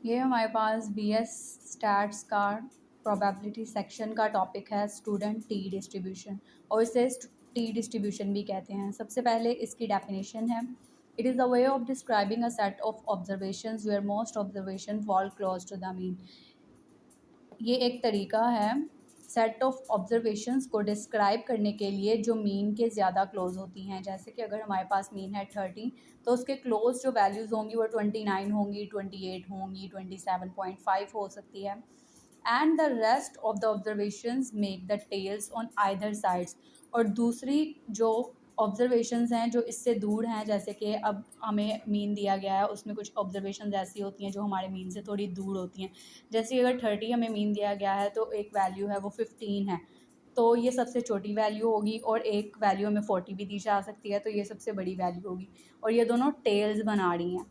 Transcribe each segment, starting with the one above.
ये हमारे पास BS stats का प्रोबेबिलिटी सेक्शन का टॉपिक है स्टूडेंट टी डिस्ट्रीब्यूशन, और इसे टी डिस्ट्रीब्यूशन भी कहते हैं। सबसे पहले इसकी डेफिनेशन है, it is a way of describing a set of observations where most observation fall close to the mean. ये एक तरीका है सेट ऑफ ऑब्जर्वेशंस को डिस्क्राइब करने के लिए जो मीन के ज़्यादा क्लोज होती हैं। जैसे कि अगर हमारे पास मीन है 30, तो उसके क्लोज जो वैल्यूज़ होंगी वो 29 होंगी, 28 होंगी, 27.5 हो सकती है। And the rest of the observations make the tails on either sides. और दूसरी जो ऑब्जर्वेशंस हैं जो इससे दूर हैं, जैसे कि अब हमें मीन दिया गया है, उसमें कुछ ऑब्जर्वेशंस ऐसी होती हैं जो हमारे मीन से थोड़ी दूर होती हैं। जैसे अगर 30 हमें मीन दिया गया है तो एक वैल्यू है वो 15 है, तो ये सबसे छोटी वैल्यू होगी, और एक वैल्यू हमें 40 भी दी जा सकती है, तो ये सबसे बड़ी वैल्यू होगी। और ये दोनों टेल्स बना रही हैं,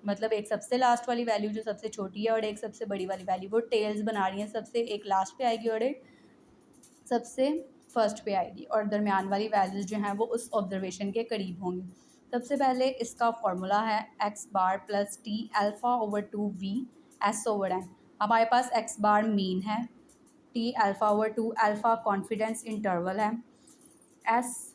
मतलब एक सबसे लास्ट वाली वैल्यू जो सबसे छोटी है और एक सबसे बड़ी वाली वैल्यू वो टेल्स बना रही हैं। सबसे एक लास्ट पे आएगी और एक सबसे फर्स्ट पे आएगी, और दरमियान वाली वैल्यूज़ जो हैं वो उस ऑब्जर्वेशन के करीब होंगी। सबसे पहले इसका फॉर्मूला है x bar plus t alpha over 2 v s over n. हमारे पास एक्स बार मीन है, t alpha over 2 alpha confidence interval है, एस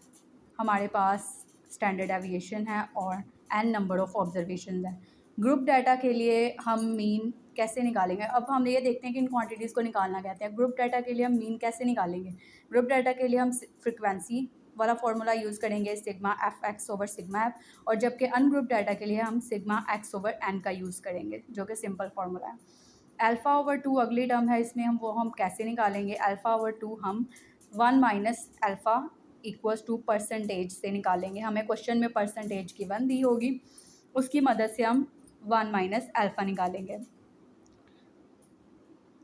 हमारे पास स्टैंडर्ड एविएशन है, और एन नंबर ऑफ़ ऑब्जर्वेशन है। ग्रुप डाटा के लिए हम मीन कैसे निकालेंगे? अब हम ये देखते हैं कि इन क्वांटिटीज़ को निकालना कहते हैं। ग्रुप डाटा के लिए हम मीन कैसे निकालेंगे? ग्रुप डाटा के लिए हम फ्रिक्वेंसी वाला फार्मूला यूज़ करेंगे, sigma F x over sigma F, और जबकि अनग्रुप डाटा के लिए हम सिग्मा एक्स ओवर एन का यूज़ करेंगे, जो कि सिंपल फार्मूला है। अल्फ़ा ओवर 2 अगली टर्म है, इसमें हम कैसे निकालेंगे? अल्फ़ा ओवर 2 हम 1 minus alpha equals to percentage से निकालेंगे। हमें क्वेश्चन में परसेंटेज की 1 दी होगी, उसकी मदद से हम 1 माइनस अल्फ़ा निकालेंगे।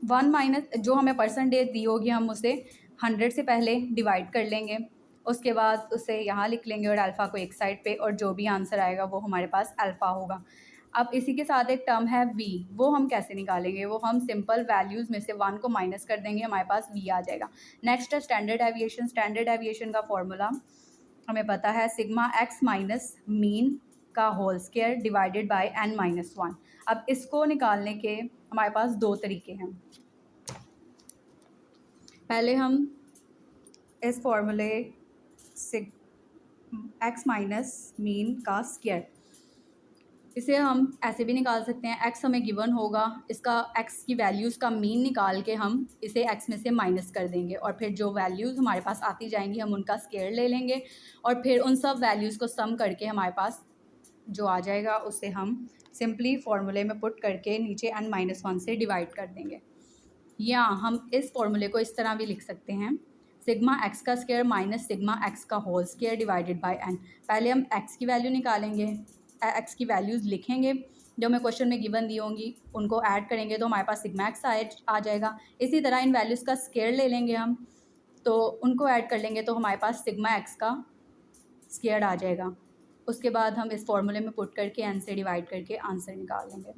1 माइनस जो हमें परसेंटेज दी होगी हम उसे 100 से पहले डिवाइड कर लेंगे, उसके बाद उसे यहाँ लिख लेंगे और अल्फ़ा को एक साइड पे, और जो भी आंसर आएगा वो हमारे पास अल्फ़ा होगा। अब इसी के साथ एक टर्म है वी, वो हम कैसे निकालेंगे? वो हम सिंपल वैल्यूज़ में से 1 को माइनस कर देंगे, हमारे पास वी आ जाएगा। नेक्स्ट है स्टैंडर्ड एविएशन। स्टैंडर्ड एविएशन का फॉर्मूला हमें पता है, सिग्मा एक्स माइनस मीन का whole square divided by n minus 1। अब इसको निकालने के हमारे पास दो तरीके हैं। पहले हम इस फॉर्मूले से एक्स माइनस मीन का स्क्वायर, इसे हम ऐसे भी निकाल सकते हैं। एक्स हमें गिवन होगा, इसका एक्स की वैल्यूज़ का मीन निकाल के हम इसे एक्स में से माइनस कर देंगे, और फिर जो वैल्यूज़ हमारे पास आती जाएंगी हम उनका स्क्वायर ले लेंगे, और फिर उन सब वैल्यूज़ को सम करके हमारे पास जो आ जाएगा उसे हम सिंपली फार्मूले में पुट करके नीचे n माइनस 1 से डिवाइड कर देंगे। या हम इस फॉर्मूले को इस तरह भी लिख सकते हैं, सिग्मा एक्स का स्क्वायर माइनस सिग्मा एक्स का whole square divided by n. पहले हम एक्स की वैल्यू निकालेंगे, एक्स की वैल्यूज़ लिखेंगे जो हमें क्वेश्चन में गिवन दी होंगी, उनको ऐड करेंगे तो हमारे पास सिग्मा एक्स आ जाएगा। इसी तरह इन वैल्यूज़ का स्क्वायर ले लेंगे हम, तो उनको ऐड कर लेंगे तो हमारे पास सिग्मा एक्स का स्क्वायर आ जाएगा। उसके बाद हम इस फॉर्मूले में पुट करके एन से डिवाइड करके आंसर निकाल लेंगे।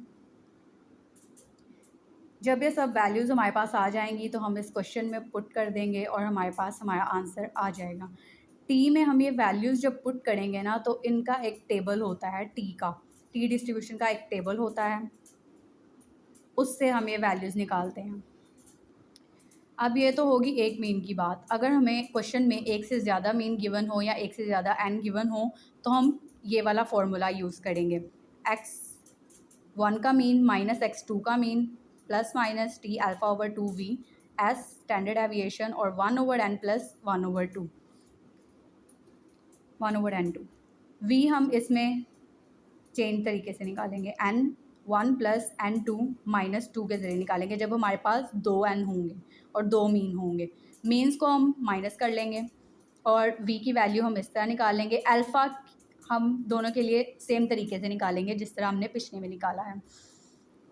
जब ये सब वैल्यूज़ हमारे पास आ जाएंगी तो हम इस क्वेश्चन में पुट कर देंगे और हमारे पास हमारा आंसर आ जाएगा। टी में हम ये वैल्यूज़ जब पुट करेंगे ना, तो इनका एक टेबल होता है, टी डिस्ट्रीब्यूशन का एक टेबल होता है, उससे हम ये वैल्यूज़ निकालते हैं। अब ये तो होगी एक मीन की बात। अगर हमें क्वेश्चन में एक से ज़्यादा मीन गिवन हो या एक से ज़्यादा एन गिवन हो, तो हम ये वाला फॉर्मूला यूज़ करेंगे, एक्स 1 का मीन माइनस एक्स 2 का mean plus minus t alpha over 2 v s standard deviation, और 1 over n plus 1 over n 2। वी हम इसमें चेंज तरीके से निकालेंगे, एन 1 प्लस एन 2 माइनस 2 के ज़रिए निकालेंगे जब हमारे पास 2 एन होंगे और 2 मीन होंगे। मीन्स को हम माइनस कर लेंगे और वी की वैल्यू हम इस तरह निकालेंगे। अल्फ़ा हम दोनों के लिए सेम तरीके से निकालेंगे जिस तरह हमने पिछले में निकाला है।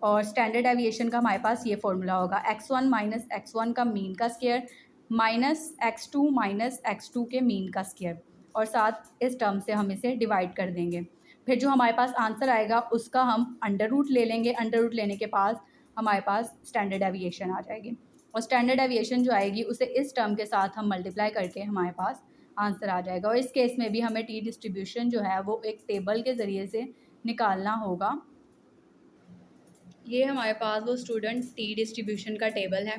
और स्टैंडर्ड एविएशन का हमारे पास ये फॉर्मूला होगा, x1 माइनस x1 का मीन का square minus x2 minus x2 के मीन का स्क्वायर, और साथ इस टर्म से हम इसे डिवाइड कर देंगे। फिर जो हमारे पास आंसर आएगा उसका हम अंडर रूट ले लेंगे, अंडर रूट लेने के बाद हमारे पास स्टैंडर्ड एविएशन आ जाएगी, और स्टैंडर्ड एविएशन जो आएगी उसे इस टर्म के साथ हम मल्टीप्लाई करके हमारे पास आंसर आ जाएगा। और इस केस में भी हमें टी डिस्ट्रीब्यूशन जो है वो एक टेबल के ज़रिए से निकालना होगा। ये हमारे पास वो स्टूडेंट टी डिस्ट्रीब्यूशन का टेबल है।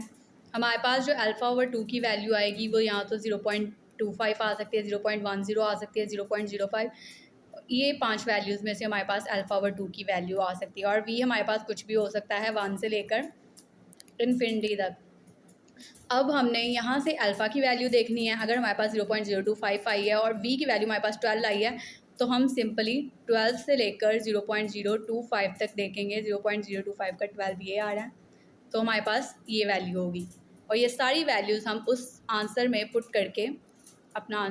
हमारे पास जो α/2 की वैल्यू आएगी वो यहाँ तो 0.25 आ सकती है, 0.10 आ सकती है, 0.05, ये 5 वैल्यूज़ में से हमारे पास α/2 की वैल्यू आ सकती है। और v हमारे पास कुछ भी हो सकता है 1 से लेकर इन्फिनिटी तक। अब हमने यहाँ से अल्फ़ा की वैल्यू देखनी है। अगर हमारे पास 0.025 आई है और v की वैल्यू हमारे पास 12 आई है, तो हम सिंपली 12 से लेकर 0.025 तक देखेंगे। 0.025 का 12 ये आ रहा है, तो हमारे पास ये वैल्यू होगी। और ये सारी वैल्यूज़ हम उस आंसर में पुट करके अपना